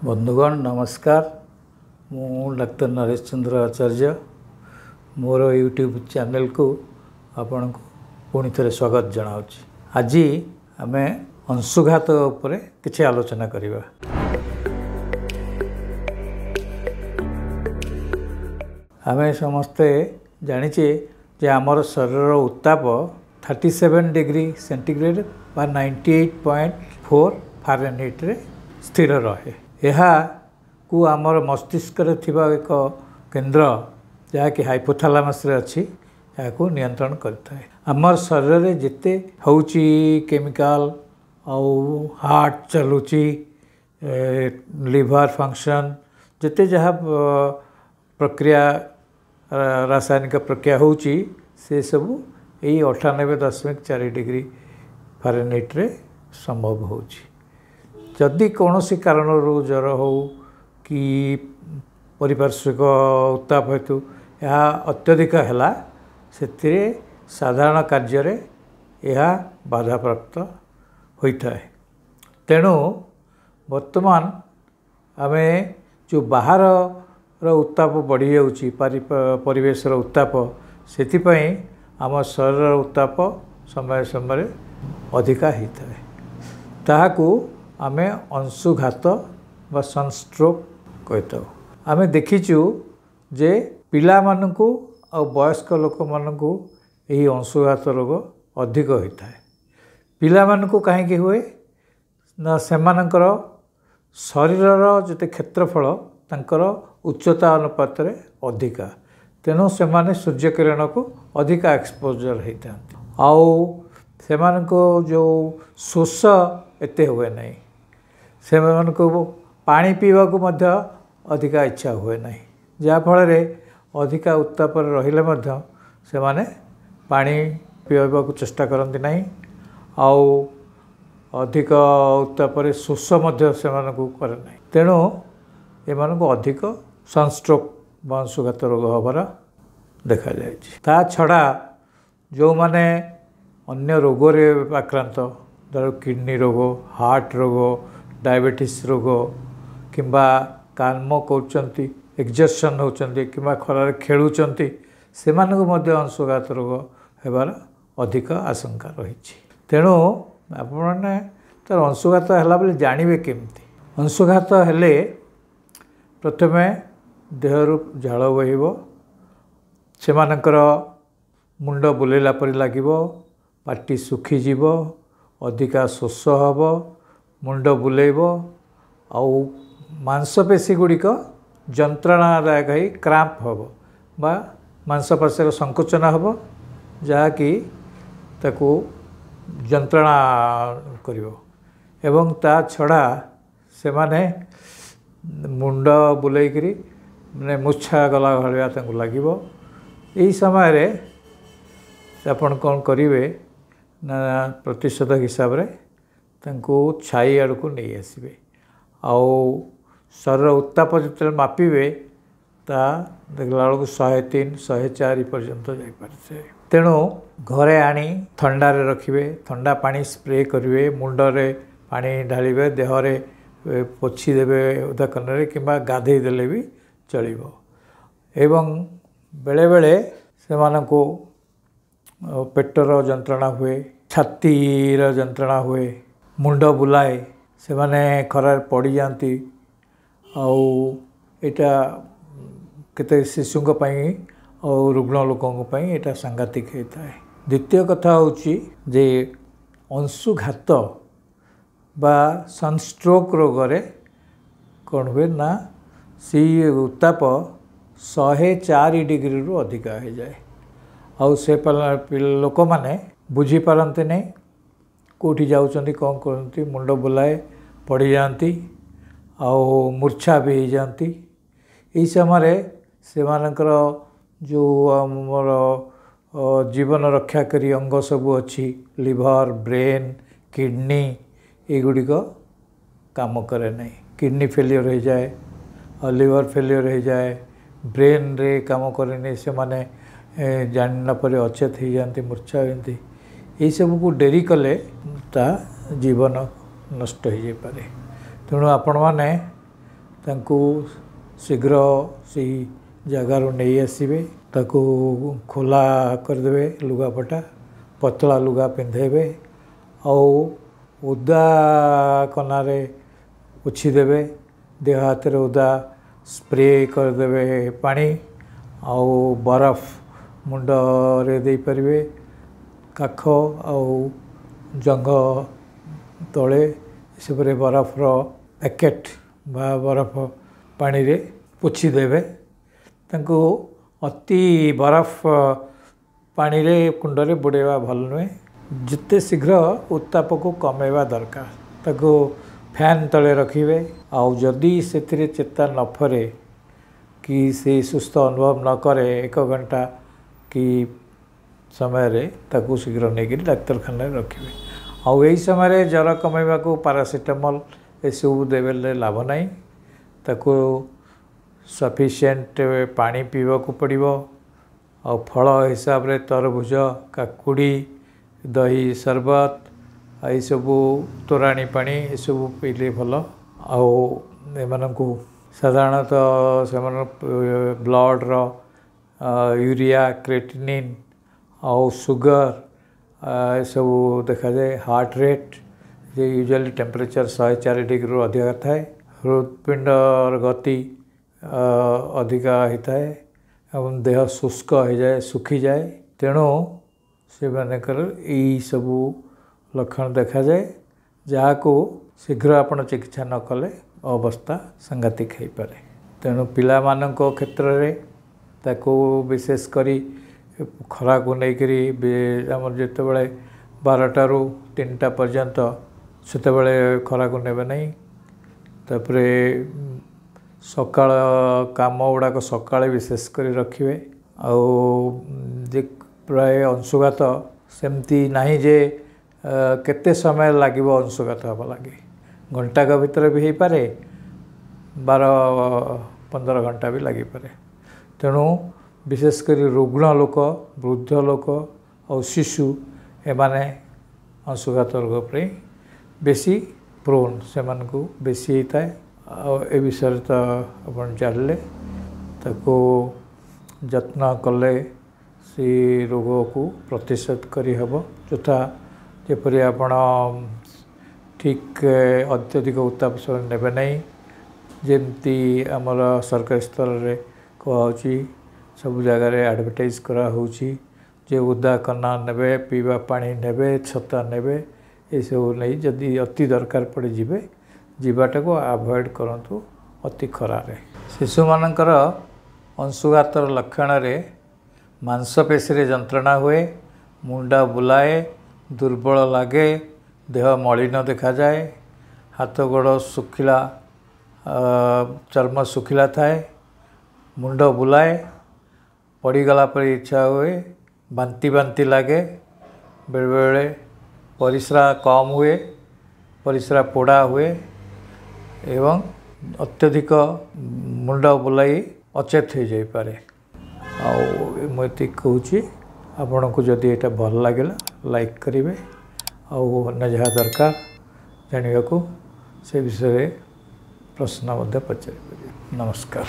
बंधुगण नमस्कार। मु डॉक्टर नरेश चंद्र आचार्य मोर यूट्यूब चैनल को आपण को पुणी थे स्वागत जनाऊँ। आज आम अंशुघात उपर किसी आलोचना करिबा। आम समस्ते जानिचे जे आमर शरीर उत्ताप 37 डिग्री सेंटीग्रेड बा 98.4 फारेनहीट रे स्थिर रहे। यह को आमर मस्तिष्क थिबा एक केंद्र जहाँकि हाइपोथैलेमस रे अच्छी या नियंत्रण करता है। आमर शरीर में जिते होची केमिकल आउ हार्ट चलुची लिवर फंक्शन जिते जहाँ प्रक्रिया रासायनिक प्रक्रिया होची से सबू यही 98.4 डिग्री फारेनहीट रे संभव होची। जदि कौन सी कारण ज्वर हो कि पार्श्विक उत्ताप हेतु यह अत्यधिक है से साधारण कार्य यह बाधा प्राप्त होता है। तेणु वर्तमान आम जो बाहर उत्ताप बढ़ी जाऊँगी परिवेश उत्ताप से आम शरीर उत्ताप समय समय अधिका होता है। ताहाकू आमे अंशुघात बा सनस्ट्रोक कहता। आमे देखीचु जे पिला मानकु आ वयस्क लोक मानकु यही अंशुघात रोग अधिक होता है। पिला मानकु कहीं हुए ना सेमानकर शरीरर जिते क्षेत्रफल तांकर उच्चता अनुपात रे अधिका, तेणु सेमाने सूर्यकिरण को अधिका एक्सपोजर होता आउ सेमानको जो शोष एते हुए नहीं, से पानी पीवा को मध्य अधिका इच्छा हुए नहीं, जहाँफल अधिका उत्ताप रहिले मध्य से माने पानी पीवा को चेष्टा करती नहीं आउ अधिक उत्ताप शोष मध्य से करे नहीं। तेणु एमानकु अधिक सनस्ट्रोक बा अंशुघात रोग हबार देखा जाए। ता छड़ा जो माने अन्य रोग रे आक्रांत धर किडनी रोग, हार्ट रोग, डायबिटीज रोग किंबा काम कर एक्जर्सन होती कि खरार खेलुंट से अंशुघात रोग होबार अधिक आशंका रही। तेणु आपने तार अंशुघात है बोले जानवे केमती। अंशुघात हेले प्रथमे देहरु झाल बहिब, से मुंड बुलेला परि लागिबो, पाटी सुखीजीव, अधिका शोष हम, मुंड बुलेब आउ मांसपेशी गुड़िक जंत्रणादायक ही क्रांप हम बा मांसपेशी संकोचन हम जहाँकि ताकू जंत्रणा करिवो। एवं ता छड़ा से माने मुंड बुलेकरी माने मूर्छा गला भाया लगे। यही समय रे आपण कौन करेंगे ना प्रतिशोधक हिसाब से तांको छाई आड़ को नहीं आसबे आउ शरीर उत्ताप जो मापिबे ता देखला बेलू 103 104 पर्यंत जापारे। तेणु घरे आनी थंडारे रखिए, ठंडा पानी स्प्रे करेंगे, मुंडरे पानी ढालिबे, देहरे पोछि देबे ओदा कन्नरे किंबा गाधे देले भी चलिबो। एवं बेले बेले से मानको पेटर जंत्रणा हुए, छातीर जंत्रणा हुए, मुंड बुलाए, से माने खरार पड़ जाती आउ एटा केते शिशुओं और रुग्ण लोकों यहाँ सांघातिक होता है। द्वितीय कथा होची जे अंशुघात बा सनस्ट्रोक रोग रे कौन हुए ना सी उत्ताप 104 डिग्री रु अधिका हो जाए आउ से लोक मैंने बुझी पारती नहीं कौटी जाऊँच कौन करती, मुंड बुलाए पड़ जाती आउ मूर्छा भी हो जाती। यही समय से मानकर जो आमर जीवन रक्षाकारी अंग सबू अच्छी लिवर, ब्रेन, किडनी एगुड़िक काम करे नहीं। किडनी फेलियर हो जाए और लिवर फेलियर हो जाए, ब्रेन रे काम करे से माने जानना पर अचेत हो जाती, मूर्छा होती। यही सब को डेरी कले ता जीवन नष्ट हो जाए। तेणु आपण मैंने ତାଙ୍କୁ ଶୀଘ୍ର ସେଇ ଜାଗାରୁ ନେଇ ଆସିବେ, ତାକୁ ଖୋଲା କରିଦେବେ, ଲୁଗାପଟା ପତଳା ଲୁଗା ପିନ୍ଧେଇବେ, ଆଉ ଓଦା କନାରେ ପୋଛିଦେବେ, ଦେହ ହାତରେ ଓଦା ସ୍ପ୍ରେ କରିଦେବେ ପାଣି, ଆଉ ବରଫ ମୁଣ୍ଡରେ ଦେଇପାରିବେ, କାଖ ଆଉ ଜଙ୍ଘ ତଳେ ଏସବୁରେ ବରଫର ପ୍ୟାକେଟ୍ ବା ବରଫ ପାଣିରେ ପୋଛିଦେବେ। ତାଙ୍କୁ ଅତି ବରଫ ପାଣିରେ କୁଣ୍ଡରେ ବୁଡ଼େଇବା ଭଲ ନୁହେଁ, ଯେତେ ଶୀଘ୍ର ଉତ୍ତାପକୁ କମେଇବା ଦରକାର। ତାକୁ ଫ୍ୟାନ୍ ତଳେ ରଖିବେ, ଆଉ ଯଦି ସେଥିରେ ଚେତା ନ ଫେରେ କି ସେ ସୁସ୍ଥ ଅନୁଭବ ନ କରେ 1 ଘଣ୍ଟା କି ସମୟରେ ତାକୁ ଶୀଘ୍ର ନେଇକରି ଡାକ୍ତରଖାନାରେ ରଖିବେ। ଆଉ ଏହି ସମୟରେ ଜ୍ୱର କମେଇବାକୁ ପାରାସିଟାମଲ୍ ଏସବୁ ଦେଲେ ଲାଭ ନାହିଁ। ତାକୁ ସଫିସିଏଣ୍ଟ ପାଣି ପିଇବାକୁ ପଡ଼ିବ, ଆଉ ଫଳ ହିସାବରେ ତରଭୁଜ, କାକୁଡ଼ି, ଦହି ସରବତ, ଏସବୁ ତୋରାଣି ପାଣି ଏସବୁ ପିଇଲେ ଭଲ। ଆଉ ଏମାନଙ୍କୁ ସାଧାରଣତଃ ସେମାନଙ୍କ ବ୍ଲଡ଼ର ୟୁରିଆ, କ୍ରିଏଟିନିନ୍ ଆଉ ସୁଗର ଏସବୁ ଦେଖାଯାଏ। ହାର୍ଟ ରେଟ୍ ଯେ ୟୁଜୁଆଲି ଟେମ୍ପରେଚର୍ 104 ଡିଗ୍ରୀରୁ ଅଧିକା ଥାଏ, ହୃତ୍ପିଣ୍ଡର ଗତି ଅଧିକା ହେଇଥାଏ ଏବଂ ଦେହ ଶୁଷ୍କ ହେଇଯାଏ, ଶୁଖିଯାଏ। ତେଣୁ ସେମାନଙ୍କର ଏଇସବୁ ଲକ୍ଷଣ ଦେଖାଯାଏ, ଯାହାକୁ ଶୀଘ୍ର ଆପଣ ଚିକିତ୍ସା ନ କଲେ ଅବସ୍ଥା ସାଂଘାତିକ ହେଇପାରେ। ତେଣୁ ପିଲାମାନଙ୍କ କ୍ଷେତ୍ରରେ ତାକୁ ବିଶେଷ କରି ଖରାକୁ ନେଇକରି ଆମର ଯେତେବେଳେ 12ଟାରୁ 3ଟା ପର୍ଯ୍ୟନ୍ତ ସେତେବେଳେ ଖରାକୁ ନେବେ ନାହିଁ। ତାପରେ ସକାଳ କାମ ଗୁଡ଼ାକ ସକାଳେ ବିଶେଷ କରି ରଖିବେ। ଆଉ ଯେ ପ୍ରାୟ ଅଂଶୁଘାତ ସେମିତି ନାହିଁ ଯେ କେତେ ସମୟ ଲାଗିବ ଅଂଶୁଘାତ ହେବା ଲାଗି, ଘଣ୍ଟାକ ଭିତରେ ବି ହେଇପାରେ, 12-15 ଘଣ୍ଟା ବି ଲାଗିପାରେ। ତେଣୁ ବିଶେଷ କରି ରୁଗ୍ଣ ଲୋକ, ବୃଦ୍ଧ ଲୋକ ଆଉ ଶିଶୁ ଏମାନେ ଅଂଶୁଘାତ ରୋଗ ପାଇଁ ବେଶୀ ପ୍ରୋନ୍, ସେମାନଙ୍କୁ ବେଶୀ ହେଇଥାଏ। ଆଉ ଏ ବିଷୟରେ ତ ଆପଣ ଜାଣିଲେ, ତାକୁ ଯତ୍ନ କଲେ ସେଇ ରୋଗକୁ ପ୍ରତିଶୋଧ କରିହେବ। ଯଥା ଯେପରି ଆପଣ ଠିକ୍ ଅତ୍ୟଧିକ ଉତ୍ତାପ ସମୟରେ ନେବେ ନାହିଁ, ଯେମିତି ଆମର ସରକାରୀ ସ୍ତରରେ କୁହାହେଉଛି, ସବୁ ଜାଗାରେ ଆଡ଼ଭର୍ଟାଇଜ୍ କରାହେଉଛି ଯେ ଓଦା କନା ନେବେ, ପିଇବା ପାଣି ନେବେ, ଛତା ନେବେ, ଏସବୁ ନେଇ ଯଦି ଅତି ଦରକାର ପଡ଼ି ଯିବାଟାକୁ ଆଭଏଡ଼୍ କରନ୍ତୁ ଅତି ଖରାରେ। ଶିଶୁମାନଙ୍କର ଅଂଶୁଘାତର ଲକ୍ଷଣରେ ମାଂସପେଶୀରେ ଯନ୍ତ୍ରଣା ହୁଏ, ମୁଣ୍ଡ ବୁଲାଏ, ଦୁର୍ବଳ ଲାଗେ, ଦେହ ମଳିନ ଦେଖାଯାଏ, ହାତ ଗୋଡ଼ ଶୁଖିଲା, ଚର୍ମ ଶୁଖିଲା ଥାଏ, ମୁଣ୍ଡ ବୁଲାଏ, ପଡ଼ିଗଲା ପରେ ଇଚ୍ଛା ହୁଏ, ବାନ୍ତି ବାନ୍ତି ଲାଗେ, ବେଳେବେଳେ ପରିସ୍ରା କମ୍ ହୁଏ, ପରିସ୍ରା ପୋଡ଼ା ହୁଏ ଏବଂ ଅତ୍ୟଧିକ ମୁଣ୍ଡ ବୁଲାଇ ଅଚେତ ହୋଇଯାଇପାରେ। ଆଉ ମୁଁ ଏତିକି କହୁଛି, ଆପଣଙ୍କୁ ଯଦି ଏଇଟା ଭଲ ଲାଗିଲା ଲାଇକ୍ କରିବେ, ଆଉ ଅନ୍ୟ ଯାହା ଦରକାର ଜାଣିବାକୁ ସେ ବିଷୟରେ ପ୍ରଶ୍ନ ମଧ୍ୟ ପଚାରିପାରିବେ। ନମସ୍କାର।